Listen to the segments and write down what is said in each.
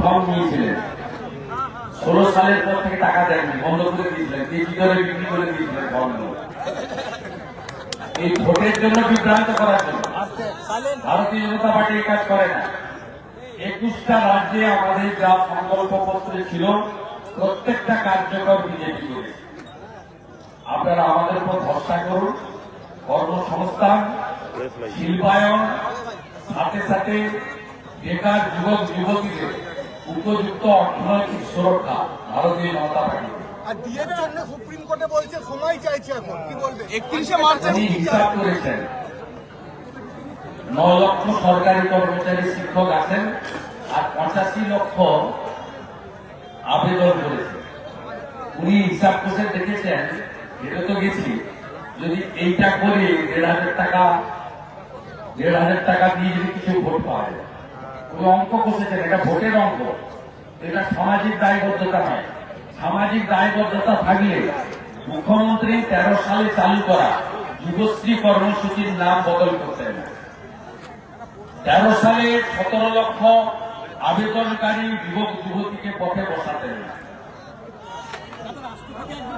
প্রথম নিয়েছিলেন, 16 সালের পর থেকে টাকা দেননি, বন্ধ করে দিয়েছিলেন, কেজি দরে বিক্রি করে দিয়েছিলেন বন্ধ। এই ভোটের জন্য বিভ্রান্ত করার জন্য ভারতীয় জনতা পার্টি এই কাজ করে না। 21টা রাজ্যে আমাদের যা সংকল্পপত্রে ছিল প্রত্যেকটা কার্যকর বিজেপি করেছে। আপনারা আমাদের উপর ভরসা করুন। কর্মসংস্থান, শিল্পায়ন, সাথে সাথে বেকার যুবক যুবতীদের উপযুক্ত অর্থনৈতিক সুরক্ষা ভারতীয় জনতা পার্টি। আর ডিএর জন্য সুপ্রিম কোর্টে বলছে সময় চাইছে, এখন কি বলবেন? 31শে মার্চ উনি হিসাব করেছেন 9 লক্ষ সরকারি কর্মচারী শিক্ষক আছেন আর 85 লক্ষ আবেদন করেছে। উনি হিসাব করে দেখেছেন, এটা তো গেছি, যদি এইটা করে 1,500 টাকা দিয়ে যদি কিছু ভোট পাওয়া যায়। উনি অঙ্ক কষেছেন, এটা ভোটের অঙ্ক, এটা সামাজিক দায়বদ্ধতা নয়। সামাজিক দায়বদ্ধতা থাকলে মুখ্যমন্ত্রী 13 সালে চালু করা যুবশ্রী কর্মসূচির নাম বদল করতেন না। 13 সালে 17 লক্ষ আবেদনকারী যুবক যুবতীকে পথে বসাতেন না।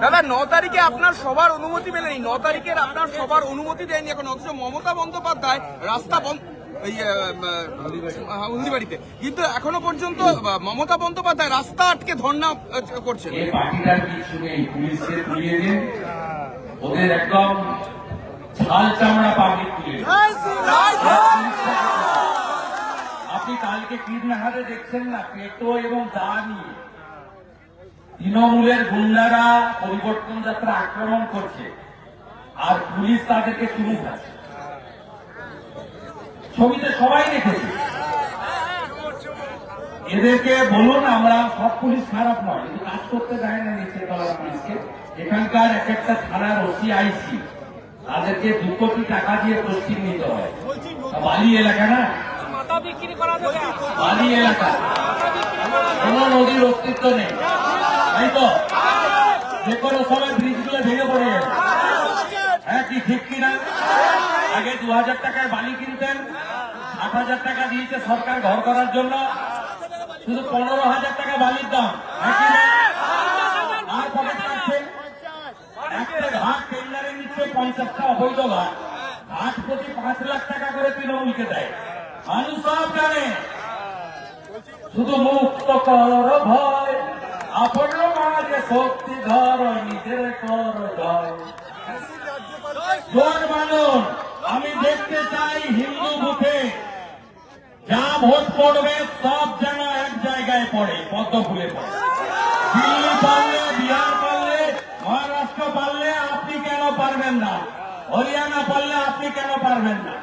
দাদা 9 তারিখে আপনার সবার অনুমতি মেলেনি, 9 তারিখের আপনার সবার অনুমতি দেয়নি এখন, অথচ মমতা বন্দ্যোপাধ্যায় রাস্তা বন্ধ হলদিবাড়িতে, কিন্তু এখনো পর্যন্ত মমতা বন্দ্যোপাধ্যায় রাস্তা আটকে ধর্ণা করছেন। এই পার্টিটার কিছু নেই, পুলিশকে তুলিয়ে দিন, ওদের একদম ছাল চামড়া পাবলিক তুলে। আপনি কালকে কীর্ণাহারে দেখছেন না, পেটো এবং দা নিয়ে তৃণমূলের গুন্ডারা পরিবর্তন যাত্রা আক্রমণ করছে আর পুলিশ তাদেরকে চুমু খাচ্ছে। ছবিতে সবাই দেখেছে। এদেরকে বলুন, আমরা সব পুলিশ খারাপ নয়, কিন্তু কাজ করতে দেয় না নিচে তলার পুলিশকে। এখানকার এক একটা থানার ওসি আইসি তাদেরকে 2 কোটি টাকা দিয়ে পোস্টিং নিতে হয়। বালি এলাকা না, বালি এলাকা, কোন নদীর অস্তিত্ব নেই, তাই তো? যে কোনো সময় ব্রিজগুলো ভেঙে পড়ে যাবে। হ্যাঁ, কি ঠিক কিনা? আগে 2,000 টাকায় বালি কিনতেন, 8,000 টাকা দিয়েছে সরকার ঘর করার জন্য, শুধু 15,000 টাকা বালির দাম। আর পকেট কাটছে, একটা ঘাট টেন্ডারে নিচ্ছে 50টা অবৈধ ঘাট, ঘাট প্রতি 5 লাখ টাকা করে তৃণমূলকে দেয়। মানুষ সব জানে, শুধু মুক্ত কর ভয়, আপন মাঝে শক্তি ধর, নিজের কর জয়। জোর মানুন, আমি দেখতে চাই হিন্দু বুথে যা ভোট পড়বে সব যেন এক জায়গায় পড়ে, পদ্ম ফুলে পড়ে। দিল্লি পারলে, বিহার পারলে, মহারাষ্ট্র পারলে আপনি কেন পারবেন না? হরিয়ানা পারলে আপনি কেন পারবেন না?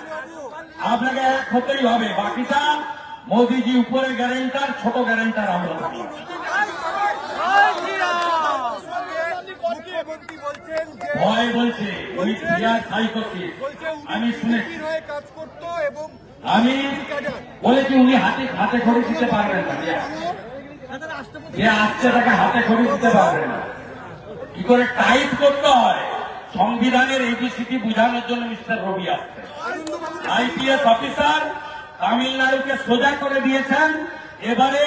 আপনাকে এক হতেই হবে, বাকিটা মোদীজি উপরে গ্যারেন্টার, ছোট গ্যারেন্টার আমরা থাকি। ভয় বলছে, ওই ক্রিয়ার সাইকোসিস আমি শুনেছি। আমি বলেছি উনি হাতে খড়ি দিতে পারবেন না, যে আসছে তাকে হাতে খড়ি দিতে পারবেন না। কি করে টাইপ করতে হয় সংবিধানের এবিসিডি বোঝানোর জন্য মিস্টার রবি আসছে। আইপিএস অফিসার তামিলনাড়ুকে সোজা করে দিয়েছেন, এবারে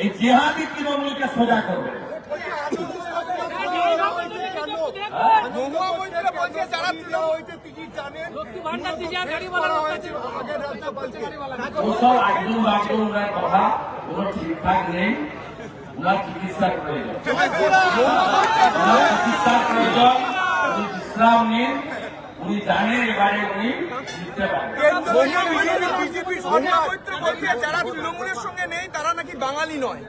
এই জেহাদি তৃণমূলকে সোজা করবেন। ওসব একদম বাগদুর কথা কোন ঠিকঠাক নেই। ওনার চিকিৎসার প্রয়োজন, চিকিৎসার প্রয়োজন, উনি বিশ্রাম নিন। উনি জানেন এবারে উনি জিততে পারবেন। যারা তৃণমূলের সঙ্গে নেই তারা নাকি বাঙালি নয়।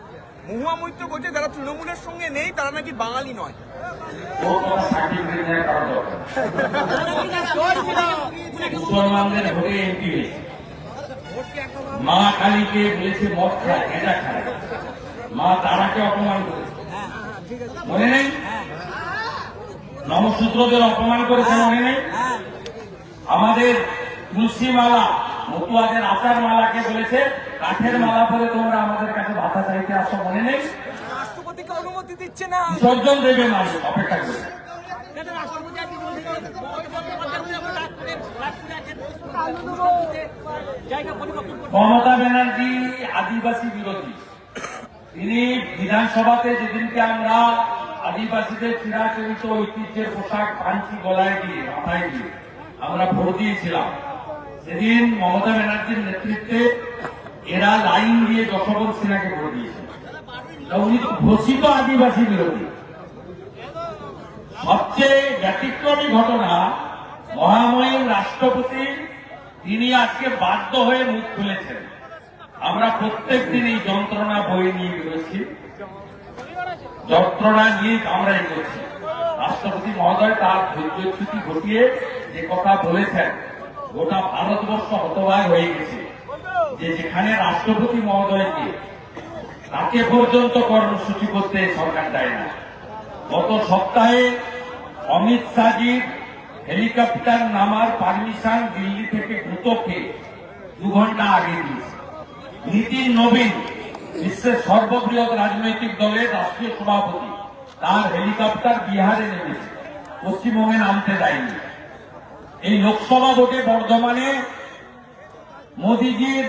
মহুয়া মৈত্র বলছে যারা তৃণমূলের সঙ্গে নেই তারা নাকি বাঙালি নয়। মুসলমানদের ভোটে এমপি হয়েছে, মা কালীকে বলেছে মদ খায়, গেঁজা খায়, মা তারাকে অপমান করেছে, মনে নেই? নমশূদ্রদের অপমান করেছে, মনে নেই? আমাদের তুলসী মালা, মতুয়াদের আচার মালাকে বলেছে কাঠের মালা পরে তোমরা আমাদের কাছে ভাতা চাইতে আসো, মনে নেই? রাষ্ট্রপতিকে অনুমতি দিচ্ছে না, বিসর্জন দেবে মানুষ, অপেক্ষা করে। মমতা ব্যানার্জি আদিবাসী বিরোধী, তিনি বিধানসভাতে যেদিনকে আমরা আদিবাসীদের চিরাচরিত ঐতিহ্যের পোশাক পাঞ্চি গলায় দিয়ে মাথায় দিয়ে আমরা ভোট দিয়েছিলাম, সেদিন মমতা ব্যানার্জির নেতৃত্বে এরা লাইন দিয়ে যশোবন্ত সিনহাকে ভোট দিয়েছিল। তা উনি তো ঘোষিত আদিবাসী বিরোধী। সবচেয়ে ব্যতিক্রমী ঘটনা, মহামহিম রাষ্ট্রপতি তিনি আজকে বাধ্য হয়ে মুখ খুলেছেন। আমরা প্রত্যেক দিন এই যন্ত্রণা বয়ে নিয়ে বেরোচ্ছি, যন্ত্রণা নিয়ে আমরা এগোচ্ছি। রাষ্ট্রপতি মহোদয় তার ধৈর্যচ্যুতি ঘটিয়ে যে কথা বলেছেন, গোটা ভারতবর্ষ হতবাক হয়ে গেছে যে যেখানে রাষ্ট্রপতি মহোদয়কে তাকে পর্যন্ত কর্মসূচি করতে সরকার দেয় না। গত সপ্তাহে অমিত শাহজির হেলিকপ্টার নামার পারমিশন দিল্লি থেকে দ্রুতকে 2 ঘন্টা আগে দিয়েছে। নীতিন নবীন, বিশ্বের সর্ববৃহৎ রাজনৈতিক দলের রাষ্ট্রীয় সভাপতি, তার হেলিকপ্টার বিহারে নেমেছে, পশ্চিমবঙ্গে নামতে দেয়নি। এই লোকসভা ভোটে বর্ধমানে মোদিজির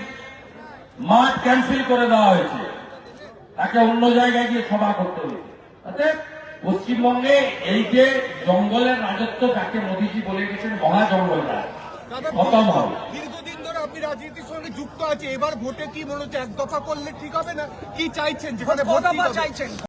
মাঠ ক্যান্সেল করে দেওয়া হয়েছে, তাকে অন্য জায়গায় গিয়ে সভা করতে হয়েছে। অর্থাৎ পশ্চিমবঙ্গে এই যে জঙ্গলের রাজত্ব, যাকে মোদিজি বলে গেছেন মহা জঙ্গল রাজ, খতম হবে। দীর্ঘদিন ধরে আপনি রাজনীতির সঙ্গে যুক্ত আছে, এবার ভোটে কি মনে হচ্ছে এক দফা করলে ঠিক হবে না কি চাইছেন, যেখানে ভোট চাইছেন